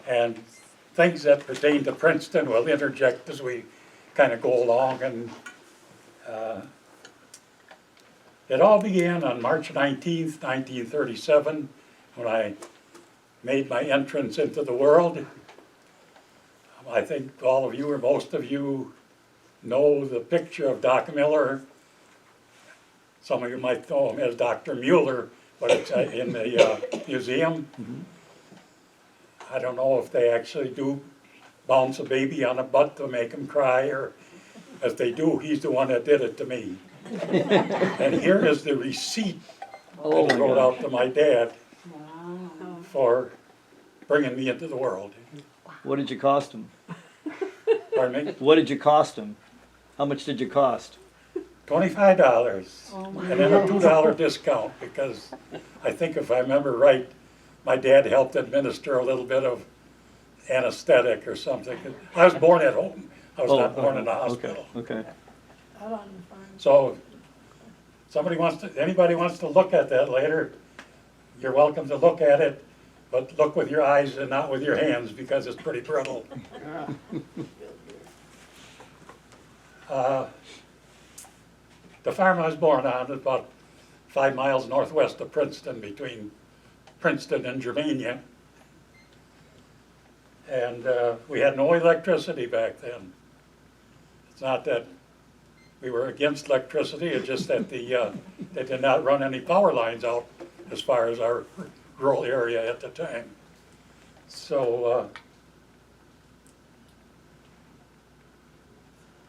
And things that pertain to Princeton will interject as we kind of go along. And it all began on March 19th, 1937, when I made my entrance into the world. I think all of you, or most of you, know the picture of Doc Miller. Some of you might know him as Dr. Mueller, but it's in the museum. I don't know if they actually do bounce a baby on a butt to make him cry, or if they do, he's the one that did it to me. And here is the receipt that I wrote out to my dad for bringing me into the world. What did you cost him? Pardon me? What did you cost him? How much did you cost? $25, and then a $2 discount, because I think if I remember right, my dad helped administer a little bit of anesthetic or something. I was born at home. I was not born in the hospital. Okay. So, anybody wants to look at that later, you're welcome to look at it, but look with your eyes and not with your hands, because it's pretty brittle. The farm I was born on is about 5 miles northwest of Princeton, between Princeton and Germania. And we had no electricity back then. It's not that we were against electricity, it's just that they did not run any power lines out as far as our rural area at the time. So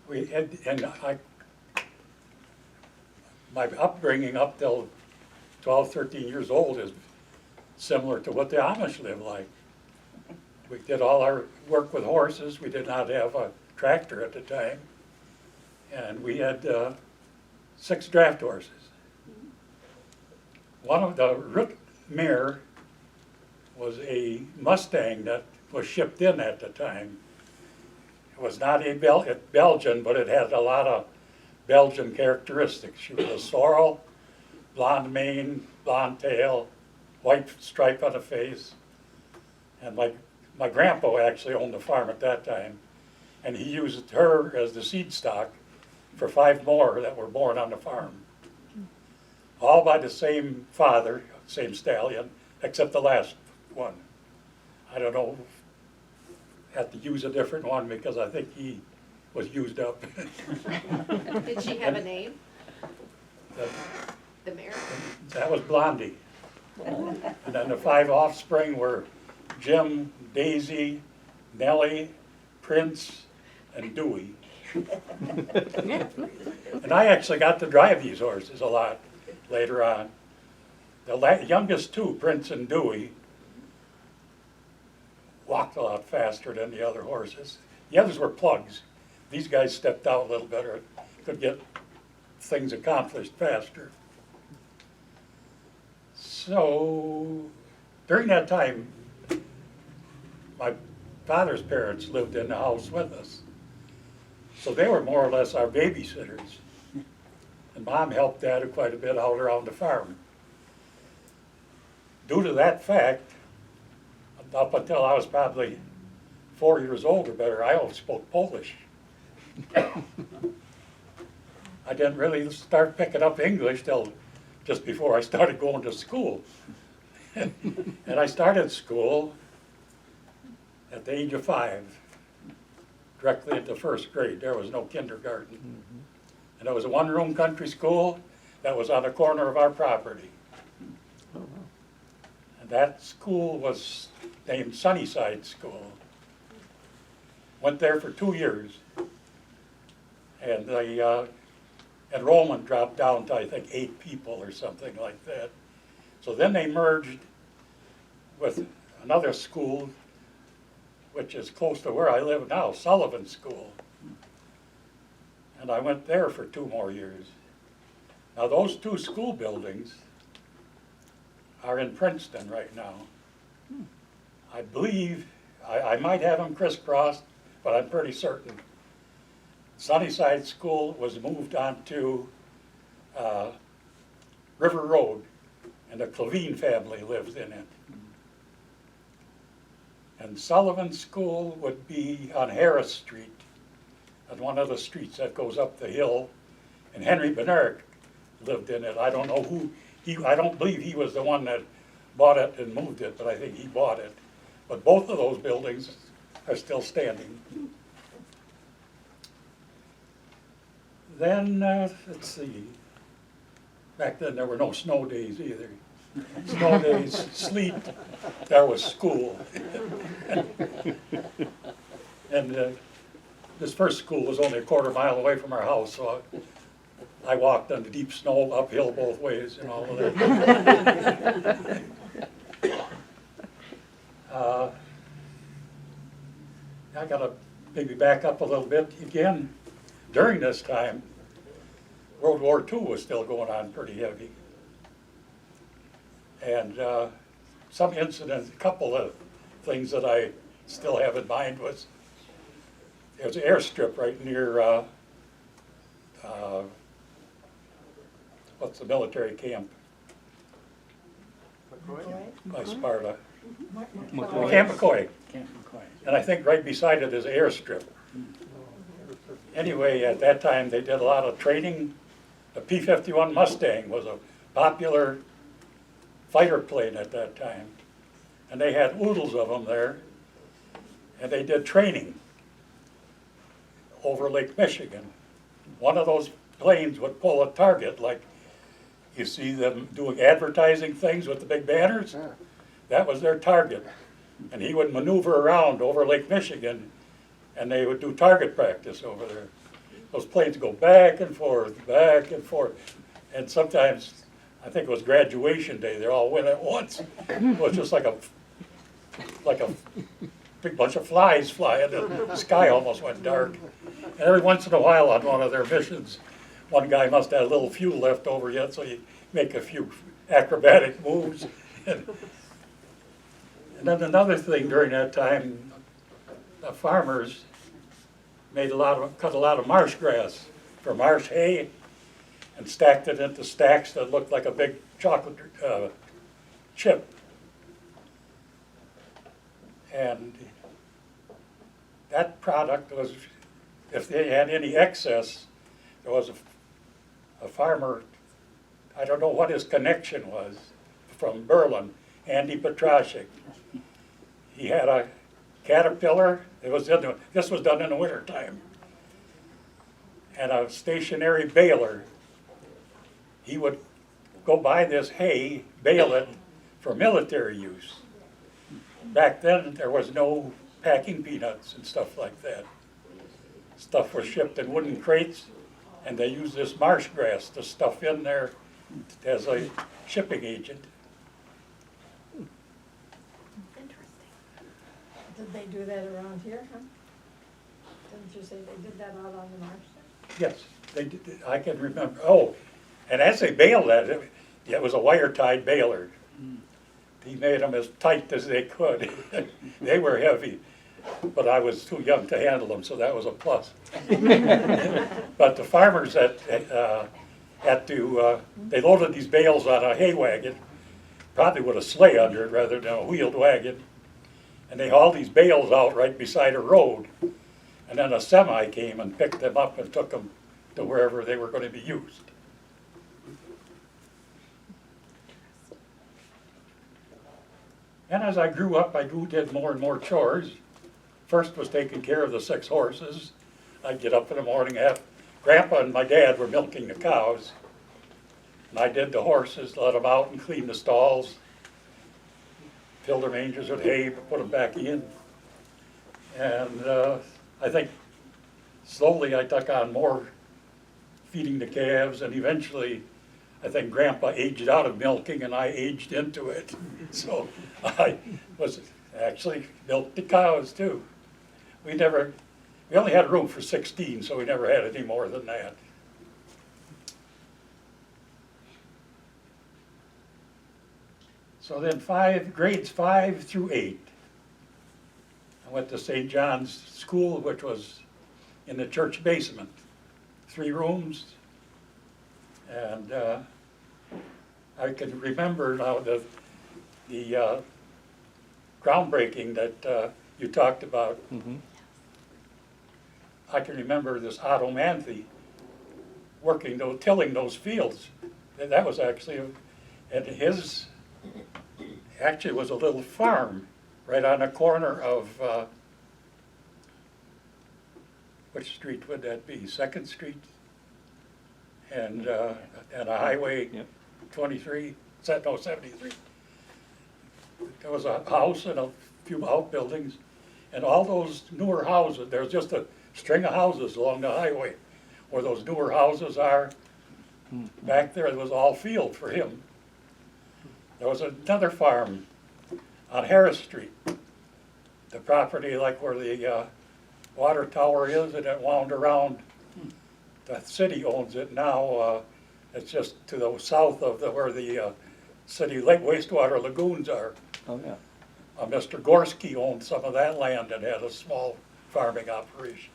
we had, my upbringing up till 12, 13 years old is similar to what the Amish live like. We did all our work with horses. We did not have a tractor at the time. And we had 6 draft horses. One of the root mare was a Mustang that was shipped in at the time. It was not a Belgian, but it had a lot of Belgian characteristics. She was a sorrel, blonde mane, blonde tail, white stripe on the face. And my grandpa actually owned the farm at that time, and he used her as the seed stock for 5 more that were born on the farm. All by the same father, same stallion, except the last one. I don't know, had to use a different one because I think he was used up. Did she have a name? The mare? That was Blondie. And then the 5 offspring were Jim, Daisy, Nellie, Prince, and Dewey. And I actually got to drive these horses a lot later on. The youngest 2, Prince and Dewey, walked a lot faster than the other horses. The others were plugs. These guys stepped out a little better, could get things accomplished faster. So during that time, my father's parents lived in the house with us. So they were more or less our babysitters. And Mom helped Dad quite a bit out around the farm. Due to that fact, up until I was probably 4 years old or better, I always spoke Polish. I didn't really start picking up English till just before I started going to school. And I started school at the age of 5, directly into 1st grade. There was no kindergarten. And it was a 1-room country school that was on the corner of our property. And that school was named Sunnyside School. Went there for 2 years. And the enrollment dropped down to, I think, 8 people or something like that. So then they merged with another school, which is close to where I live now, Sullivan School. And I went there for 2 more years. Now those 2 school buildings are in Princeton right now. I believe, I might have them crisscrossed, but I'm pretty certain. Sunnyside School was moved on to River Road, and the Clavine family lives in it. And Sullivan School would be on Harris Street, on one of the streets that goes up the hill. And Henry Bednarek lived in it. I don't know who, I don't believe he was the one that bought it and moved it, but I think he bought it. But both of those buildings are still standing. Then, let's see, back then there were no snow days either. Snow days, sleet, there was school. And this first school was only a quarter mile away from our house, so I walked on the deep snow uphill both ways and all of that. I gotta maybe back up a little bit again. During this time, World War II was still going on pretty heavy. And some incidents, a couple of things that I still have in mind was, there's an airstrip right near, what's the military camp? By Sparta. Camp McCoy. And I think right beside it is an airstrip. Anyway, at that time they did a lot of training. The P-51 Mustang was a popular fighter plane at that time. And they had oodles of them there. And they did training over Lake Michigan. One of those planes would pull a target, like you see them doing advertising things with the big banners. That was their target. And he would maneuver around over Lake Michigan, and they would do target practice over there. Those planes go back and forth, and sometimes, I think it was graduation day, they all went at once. It was just like a big bunch of flies flying. The sky almost went dark. And every once in a while on one of their missions, one guy must have a little fuel left over yet, so he'd make a few acrobatic moves. And then another thing during that time, the farmers cut a lot of marsh grass for marsh hay and stacked it into stacks that looked like a big chocolate chip. And that product was, if they had any excess, there was a farmer, I don't know what his connection was, from Berlin, Andy Petrashik. He had a Caterpillar, this was done in the wintertime, and a stationary baler. He would go buy this hay, bale it for military use. Back then, there was no packing peanuts and stuff like that. Stuff was shipped in wooden crates, and they used this marsh grass to stuff in there as a shipping agent. Did they do that around here, huh? Didn't you say they did that out on the marsh there? Yes, they did. I can remember. Oh, and as they baled that, it was a wire-tied baler. He made them as tight as they could. They were heavy, but I was too young to handle them, so that was a plus. But the farmers had to, they loaded these bales on a hay wagon, probably with a sleigh under it rather than a wheeled wagon. And they hauled these bales out right beside a road. And then a semi came and picked them up and took them to wherever they were going to be used. And as I grew up, did more and more chores. First was taking care of the 6 horses. I'd get up in the morning, Grandpa and my dad were milking the cows. And I did the horses, let them out and clean the stalls. Filled their mangers with hay, put them back in. And I think slowly I took on more feeding the calves, and eventually I think Grandpa aged out of milking and I aged into it. So I was actually milked the cows too. We only had room for 16, so we never had any more than that. So then grades 5 through 8. I went to St. John's School, which was in the church basement. 3 rooms. And I can remember now the groundbreaking that you talked about, Mm-hmm. I can remember this Otto Manthe working, tilling those fields. And that was actually, and his, actually was a little farm right on the corner of, which street would that be? Second Street? And a Highway Yep. 23, no, 73. There was a house and a few outbuildings, and all those newer houses, there's just a string of houses along the highway. Where those newer houses are, back there, it was all field for him. There was another farm on Harris Street. The property like where the water tower is, and it wound around. The city owns it now. It's just to the south of where the city lake wastewater lagoons are. Oh, yeah. Mr. Gorski owned some of that land and had a small farming operation.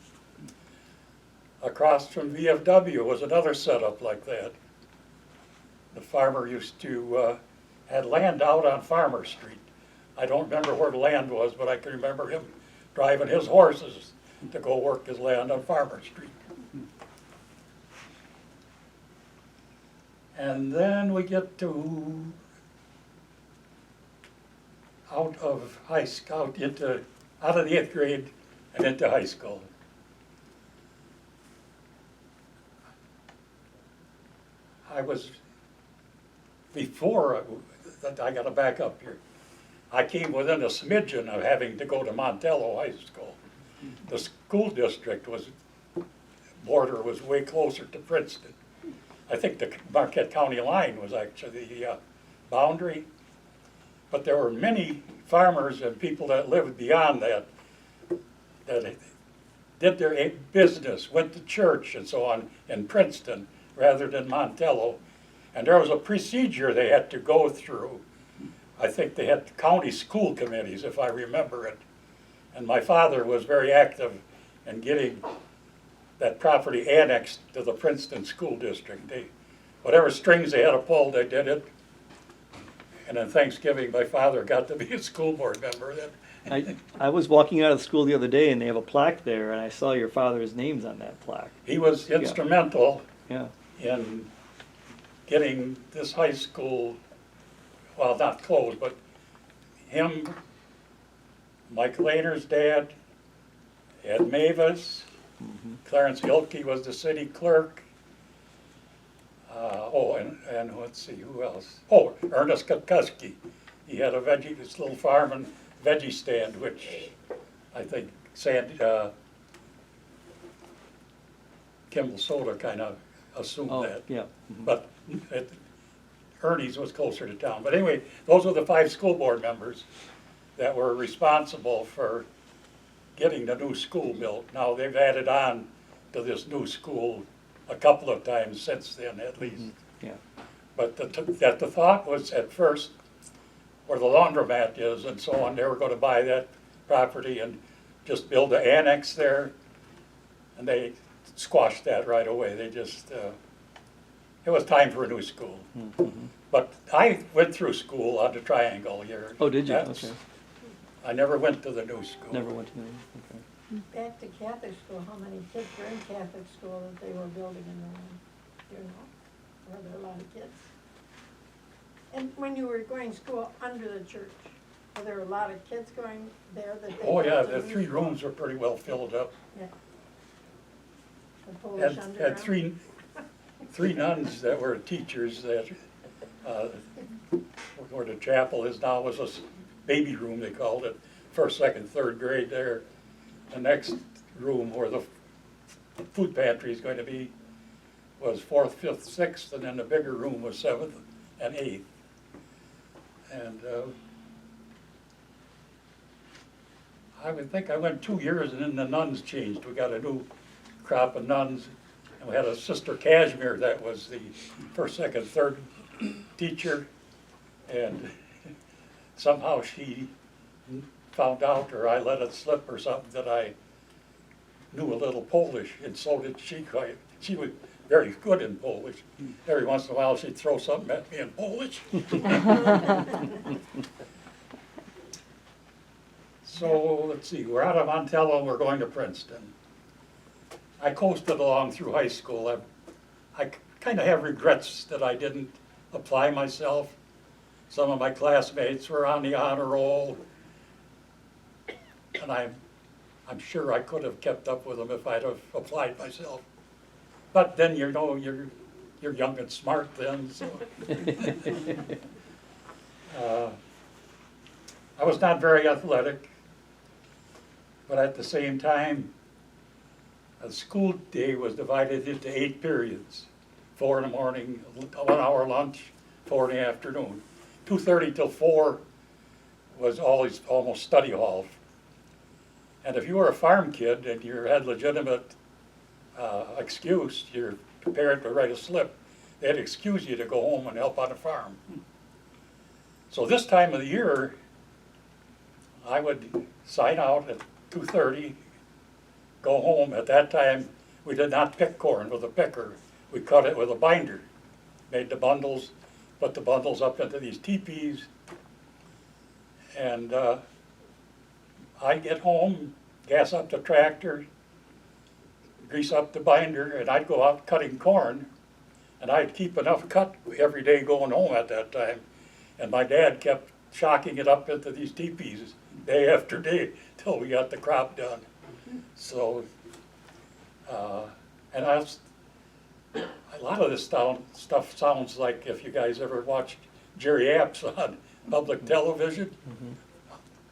Across from VFW was another setup like that. The farmer used to, had land out on Farmer Street. I don't remember where the land was, but I can remember him driving his horses to go work his land on Farmer Street. And then we get to out of the 8th grade and into high school. I was, before, I gotta back up here. I came within a smidgen of having to go to Montello High School. The school district border was way closer to Princeton. I think the Marquette County line was actually the boundary, but there were many farmers and people that lived beyond that did their business, went to church and so on in Princeton rather than Montello. And there was a procedure they had to go through. I think they had county school committees, if I remember it. And my father was very active in getting that property annexed to the Princeton School District. Whatever strings they had to pull, they did it. And then Thanksgiving, my father got to be a school board member then. I was walking out of school the other day and they have a plaque there and I saw your father's names on that plaque. He was instrumental Yeah. in getting this high school, well, not closed, but him, Mike Lehner's dad, Ed Mavis, Clarence Hilke was the city clerk. And let's see, who else? Oh, Ernest Kukuski. He had this little farm and veggie stand, which I think Kimball Soda kind of assumed Oh, that. yeah. But Ernie's was closer to town. But anyway, those were the 5 school board members that were responsible for getting the new school built. Now they've added on to this new school a couple of times since then, at least. Yeah. But the thought was at first, where the laundromat is and so on, they were going to buy that property and just build an annex there. And they squashed that right away. They just, it was time for a new school. But I went through school on the Triangle here. Oh, did you? Okay. I never went to the new school. Never went to the, okay. Back to Catholic school, how many kids were in Catholic school that they were building in the land? Do you know? Were there a lot of kids? And when you were going to school under the church, were there a lot of kids going there that they? Oh, yeah, built a the new 3 school? rooms were pretty well filled up. Yeah. The Polish Had underground? three nuns that were teachers that, where the chapel is now was a baby room, they called it, 1st, 2nd, 3rd grade there. The next room where the food pantry is going to be was 4th, 5th, 6th, and then the bigger room was 7th and 8th. And I would think I went 2 years and then the nuns changed. We got a new crop of nuns. And we had a Sister Kashmir that was the 1st, 2nd, 3rd teacher. And somehow she found out, or I let it slip or something, that I knew a little Polish, and so did she. She was very good in Polish. Every once in a while she'd throw something at me in Polish. So, let's see, we're out of Montello, we're going to Princeton. I coasted along through high school. I kind of have regrets that I didn't apply myself. Some of my classmates were on the honor roll, and I'm sure I could have kept up with them if I'd have applied myself. But then, you know, you're young and smart then, so. I was not very athletic, but at the same time, a school day was divided into 8 periods. 4 in the morning, 1 hour lunch, 4 in the afternoon. 2:30 till 4 was always almost study hall. And if you were a farm kid and you had legitimate excuse, your parent would write a slip, they'd excuse you to go home and help on the farm. So this time of the year, I would sign out at 2:30, go home. At that time, we did not pick corn with a picker. We cut it with a binder, made the bundles, put the bundles up into these teepees, and I'd get home, gas up the tractor, grease up the binder, and I'd go out cutting corn, and I'd keep enough cut every day going home at that time. And my dad kept shocking it up into these teepees day after day till we got the crop done. So, and a lot of this stuff sounds like if you guys ever watched Jerry Apps on public television.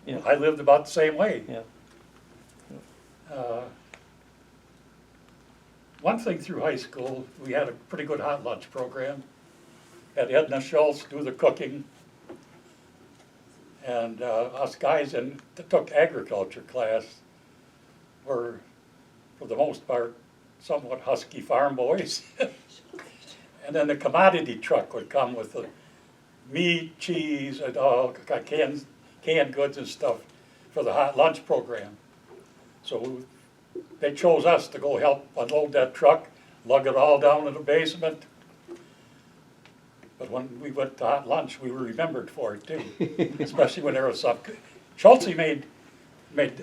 Yeah. I lived about the same way. Yeah. One thing through high school, we had a pretty good hot lunch program. Had Edna Schultz do the cooking. And us guys that took agriculture class were, for the most part, somewhat husky farm boys. And then the commodity truck would come with the meat, cheese, and all canned goods and stuff for the hot lunch program. So they chose us to go help unload that truck, lug it all down to the basement. But when we went to hot lunch, we were remembered for it too, especially when there was some. Schultz made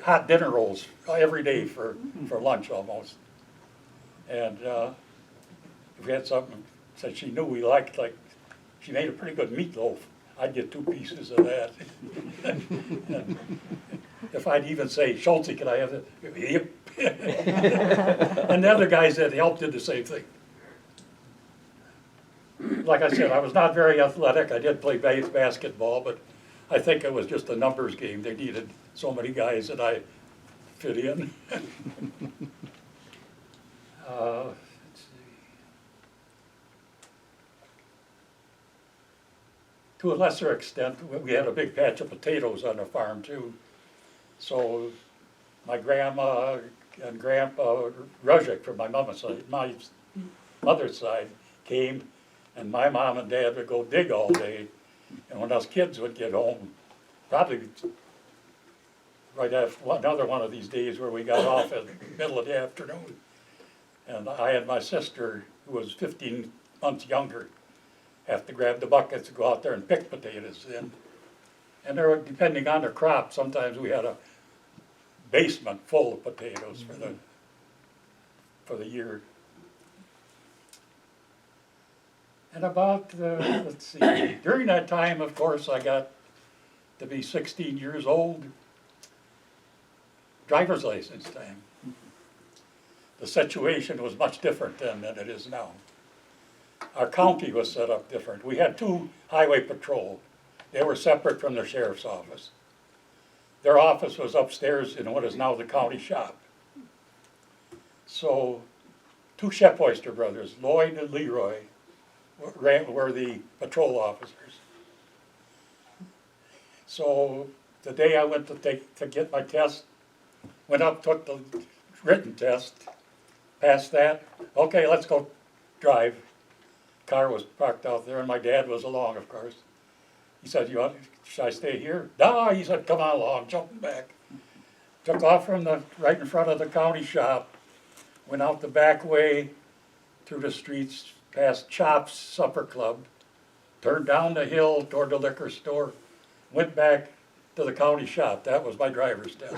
hot dinner rolls every day for lunch almost. And if we had something that she knew we liked, like she made a pretty good meatloaf, I'd get 2 pieces of that. And if I'd even say, Schultz, can I have it? Yep. And the other guys that helped did the same thing. Like I said, I was not very athletic. I did play basketball, but I think it was just a numbers game. They needed so many guys that I fit in. Let's see. To a lesser extent, we had a big patch of potatoes on the farm too. So my grandma and grandpa Ruzek from my mother's side came, and my mom and dad would go dig all day. And when us kids would get home, probably right after another one of these days where we got off in the middle of the afternoon, and I and my sister, who was 15 months younger, have to grab the buckets and go out there and pick potatoes. And there were, depending on the crop, sometimes we had a basement full of potatoes for the year. And about, let's see, during that time, of course, I got to be 16 years old, driver's license time. The situation was much different then than it is now. Our county was set up different. We had 2 highway patrol. They were separate from the sheriff's office. Their office was upstairs in what is now the county shop. So 2 Shepoister brothers, Lloyd and Leroy, were the patrol officers. So the day I went to get my test, went up, took the written test, passed that. Okay, let's go drive. Car was parked out there, and my dad was along, of course. He said, should I stay here? No, he said, come on along, jumping back. Took off from right in front of the county shop, went out the back way, through the streets, past Chop's Supper Club, turned down the hill toward the liquor store, went back to the county shop. That was my driver's test.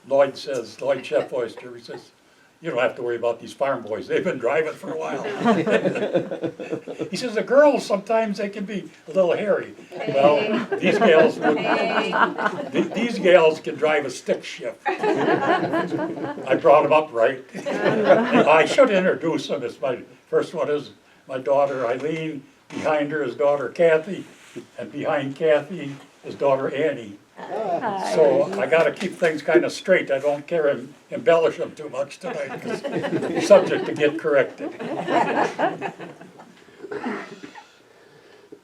Lloyd Cheffoister, he says, you don't have to worry about these farm boys. They've been driving for a while. He says, the girls, sometimes they can be a little hairy. Well, these gals these gals can drive a stick shift. I brought them up right. I should introduce them. My first one is my daughter Eileen. Behind her is daughter Kathy. And behind Kathy is daughter Annie. So I got to keep things kind of straight. I don't care and embellish them too much tonight because I'm subject to get corrected.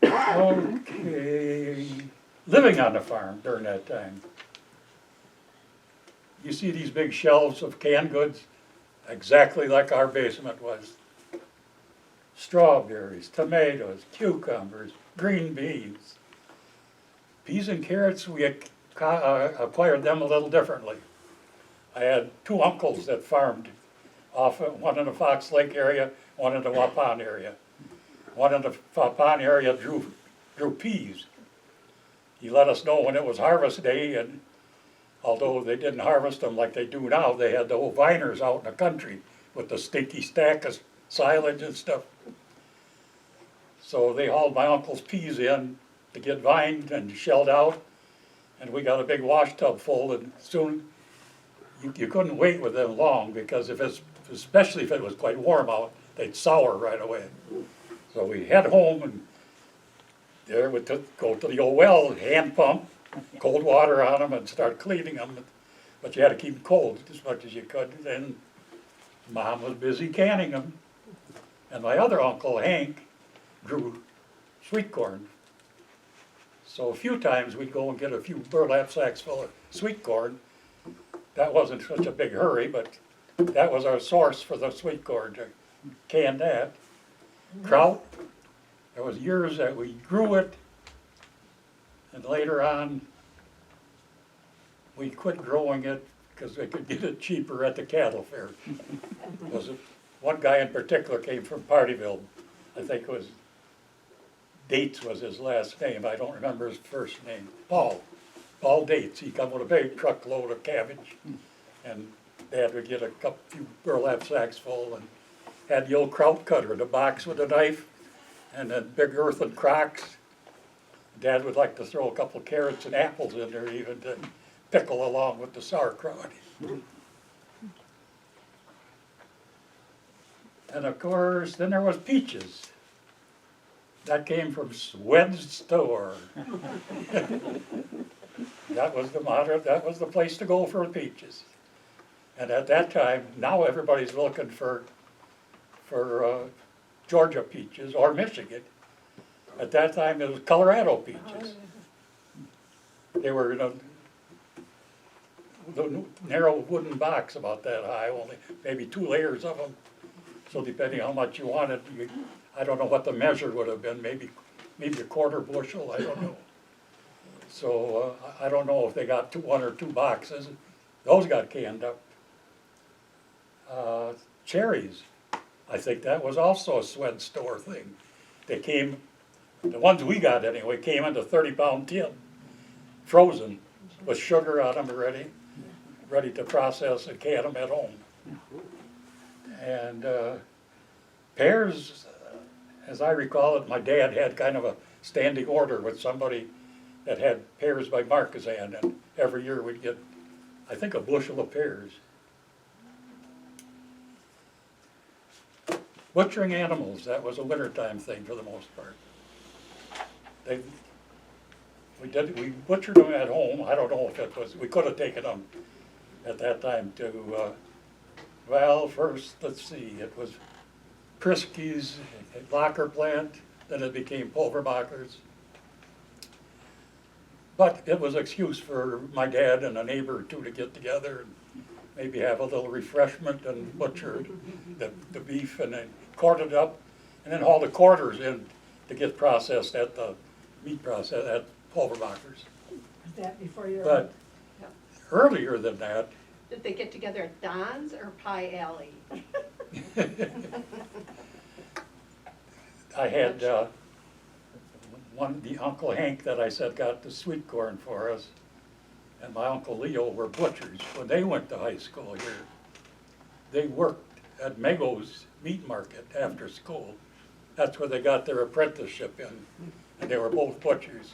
Okay, living on the farm during that time. You see these big shelves of canned goods, exactly like our basement was. Strawberries, tomatoes, cucumbers, green beans. Peas and carrots, we acquired them a little differently. I had two uncles that farmed off, one in the Fox Lake area, one in the Waupun area. One in the Waupun area grew peas. He let us know when it was harvest day, and although they didn't harvest them like they do now, they had the old viners out in the country with the stinky stack of silage and stuff. So they hauled my uncle's peas in to get vined and shelled out, and we got a big wash tub full, and soon you couldn't wait with them long because especially if it was quite warm out, they'd sour right away. So we head home, and there we go to the old well, hand pump, cold water on them, and start cleaning them. But you had to keep them cold as much as you could. And Mom was busy canning them, and my other uncle Hank grew sweet corn. So a few times we'd go and get a few burlap sacks full of sweet corn. That wasn't such a big hurry, but that was our source for the sweet corn, to can that. Kraut, there was years that we grew it, and later on we quit growing it because they could get it cheaper at the cattle fair. One guy in particular came from Partyville, I think it was Dates was his last name. I don't remember his first name. Paul Dates. He come with a big truckload of cabbage, and Dad would get a few burlap sacks full, and had the old kraut cutter, the box with a knife, and then big earthen crocks. Dad would like to throw a couple of carrots and apples in there even to pickle along with the sauerkraut. And of course, then there was peaches. That came from Swed's store. That was the motto, that was the place to go for peaches. And at that time, now everybody's looking for Georgia peaches or Michigan. At that time, it was Colorado peaches. They were in the narrow wooden box about that high, only maybe 2 layers of them. So depending how much you wanted, I don't know what the measure would have been, maybe a quarter bushel, I don't know. So I don't know if they got 1 or 2 boxes. Those got canned up. Cherries, I think that was also a Swed store thing. They came, the ones we got anyway, came in a 30-pound tin, frozen, with sugar on them already, ready to process and can them at home. And pears, as I recall it, my dad had kind of a standing order with somebody that had pears by Marquezan, and every year we'd get, I think, a bushel of pears. Butchering animals, that was a wintertime thing for the most part. We butchered them at home. I don't know if it was, we could have taken them at that time to, well, first, let's see, it was Prisky's locker plant, then it became Pulvermacher's. But it was an excuse for my dad and a neighbor or two to get together and maybe have a little refreshment and butcher the beef and then quart it up and then haul the quarters in to get processed at the meat process at Pulvermacher's. Was that before your? But earlier than that, Did they get together at Don's or Pie Alley? I had the Uncle Hank that I said got the sweet corn for us, and my Uncle Leo were butchers. When they went to high school here, they worked at Mego's meat market after school. That's where they got their apprenticeship in, and they were both butchers.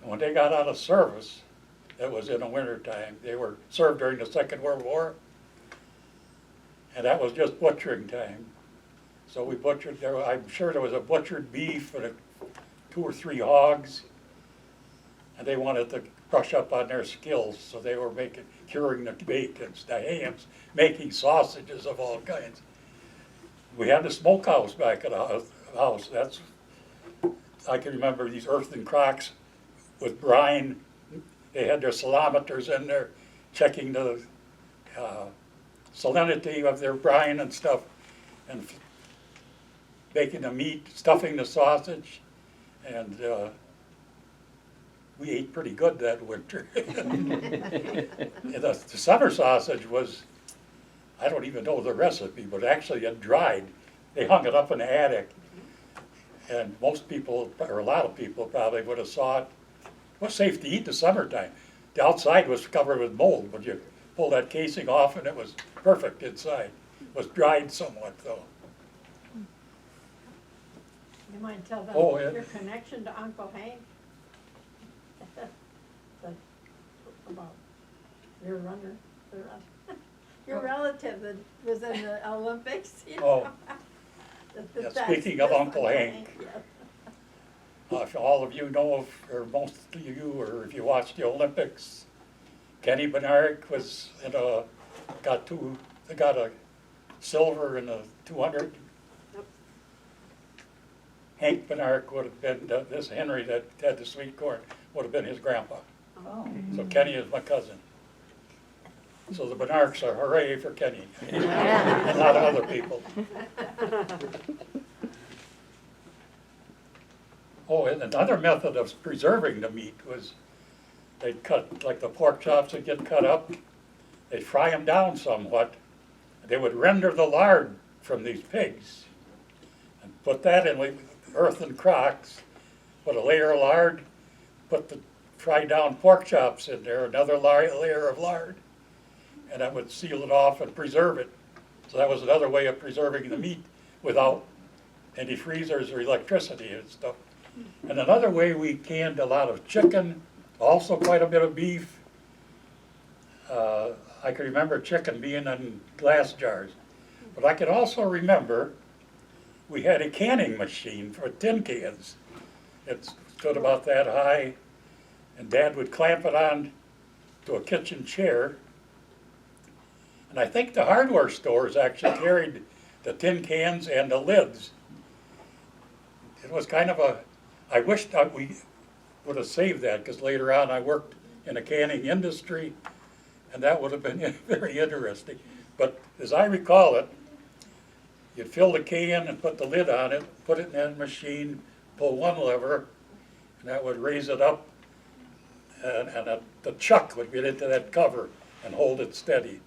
And when they got out of service, that was in the wintertime, they were served during the Second World War, and that was just butchering time. So we butchered, I'm sure there was a butchered beef and 2 or 3 hogs, and they wanted to brush up on their skills, so they were curing the bacons, the hams, making sausages of all kinds. We had the smokehouse back at the house. I can remember these earthen crocks with brine. They had their salameters in there, checking the salinity of their brine and stuff, and baking the meat, stuffing the sausage, and we ate pretty good that winter. The summer sausage was, I don't even know the recipe, but actually it dried. They hung it up in the attic, and most people, or a lot of people probably would have thought it was safe to eat the summertime. The outside was covered with mold, but you pull that casing off and it was perfect inside. It was dried somewhat though. You might tell them Oh, yeah. your connection to Uncle Hank. But about your runner, your relative that was in the Olympics, you know. Oh. Yeah, speaking of Uncle Hank. Yeah. If all of you know of, or most of you, or if you watched the Olympics, Kenny Bednarek was got a silver in the 200. Hank Bednarek would have been, this Henry that had the sweet corn, would have been his grandpa. Oh. So Kenny is my cousin. So the Bednareks are hooray for Kenny, and a lot of other people. Oh, and another method of preserving the meat was they'd cut, like the pork chops would get cut up, they'd fry them down somewhat. They would render the lard from these pigs and put that in earthen crocks, put a layer of lard, put the fried down pork chops in there, another layer of lard, and that would seal it off and preserve it. So that was another way of preserving the meat without any freezers or electricity and stuff. And another way, we canned a lot of chicken, also quite a bit of beef. I can remember chicken being in glass jars. But I can also remember we had a canning machine for tin cans. It stood about that high, and Dad would clamp it on to a kitchen chair. And I think the hardware stores actually carried the tin cans and the lids. It was kind of I wish that we would have saved that, because later on I worked in a canning industry, and that would have been very interesting. But as I recall it, you'd fill the can and put the lid on it, put it in that machine, pull one lever, and that would raise it up, and the chuck would get into that cover and hold it steady.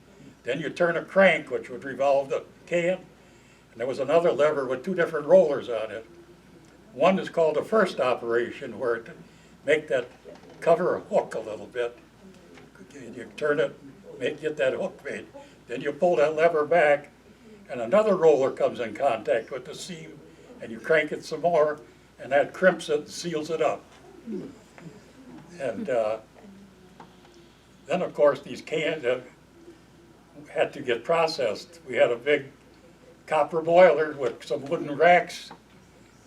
Then you turn a crank, which would revolve the can, and there was another lever with 2 different rollers on it. One is called a first operation, where to make that cover hook a little bit. You turn it, get that hook made. Then you pull that lever back, and another roller comes in contact with the seam, and you crank it some more, and that crimps it and seals it up. And then, of course, these cans had to get processed. We had a big copper boiler with some wooden racks.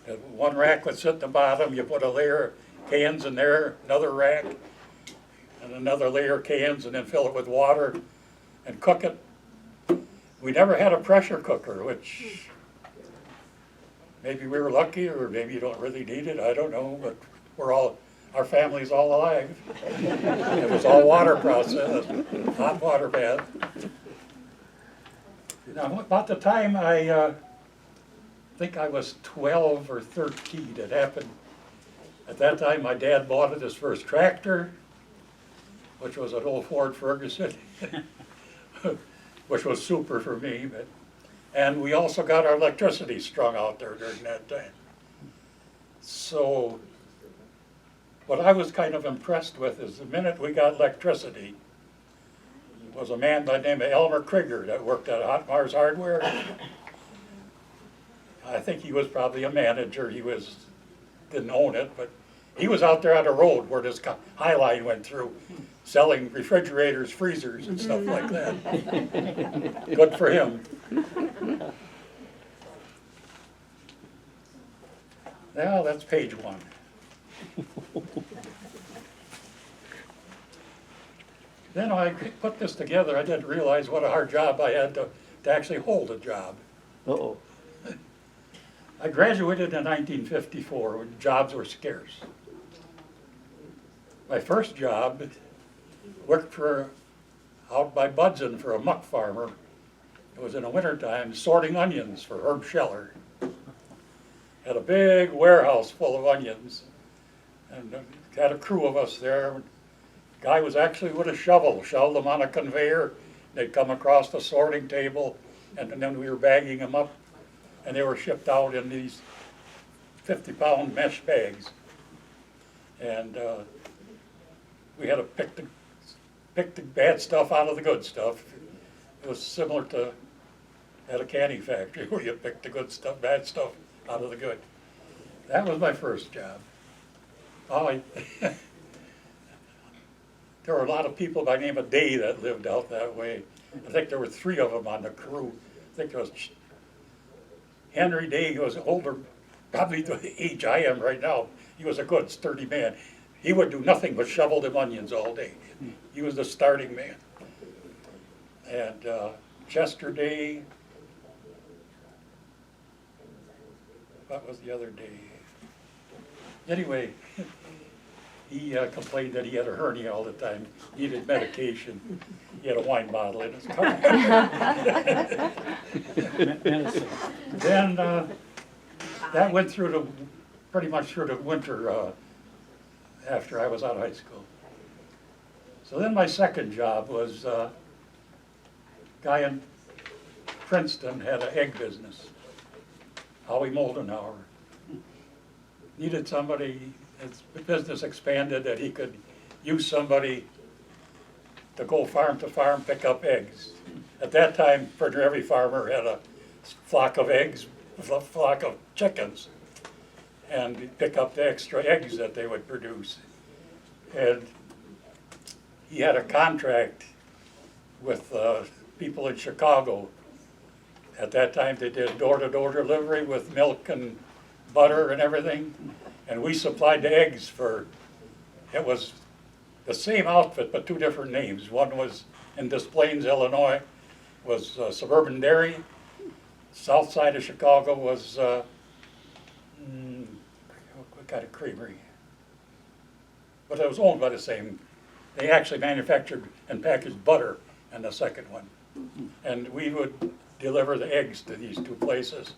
And one rack would sit at the bottom. You put a layer of cans in there, another rack, and another layer of cans, and then fill it with water and cook it. We never had a pressure cooker, which maybe we were lucky, or maybe you don't really need it, I don't know, but our family's all alive. It was all water processed, hot water bath. Now, about the time I think I was 12 or 13, it happened. At that time, my dad bought his first tractor, which was an old Ford Ferguson, which was super for me. And we also got our electricity strung out there during that time. So what I was kind of impressed with is the minute we got electricity, was a man by the name of Elmer Krieger that worked at Hot Mars Hardware. I think he was probably a manager. Didn't own it, but he was out there on the road where this high line went through, selling refrigerators, freezers, and stuff like that. Good for him. Now that's page 1. Then I put this together. I didn't realize what a hard job I had to actually hold a job. Uh-oh. I graduated in 1954 when jobs were scarce. My first job worked out by Budson for a muck farmer. It was in the wintertime, sorting onions for Herb Scheller. Had a big warehouse full of onions, and had a crew of us there. Guy was actually with a shovel, shoveled them on a conveyor. They'd come across the sorting table, and then we were bagging them up, and they were shipped out in these 50-pound mesh bags. And we had to pick the bad stuff out of the good stuff. It was similar to at a canning factory where you pick the good stuff, bad stuff out of the good. That was my first job. There were a lot of people by the name of Day that lived out that way. I think there were 3 of them on the crew. I think there was Henry Day. He was older, probably the age I am right now. He was a good, sturdy man. He would do nothing but shovel them onions all day. He was the starting man. And Chester Day, what was the other day? Anyway, he complained that he had a hernia all the time, needed medication. He had a wine bottle in his car. Then that went through pretty much through the winter after I was out of high school. So then my second job was a guy in Princeton had an egg business, Howie Moldenhauer. Needed somebody, his business expanded, that he could use somebody to go farm to farm, pick up eggs. At that time, every farmer had a flock of eggs, a flock of chickens, and pick up the extra eggs that they would produce. And he had a contract with people in Chicago. At that time, they did door-to-door delivery with milk and butter and everything, and we supplied the eggs for, it was the same outfit but 2 different names. One was in Des Plaines, Illinois, was Suburban Dairy. South side of Chicago was, what kind of creamery? But it was owned by the same, they actually manufactured and packaged butter in the second one. And we would deliver the eggs to these 2 places.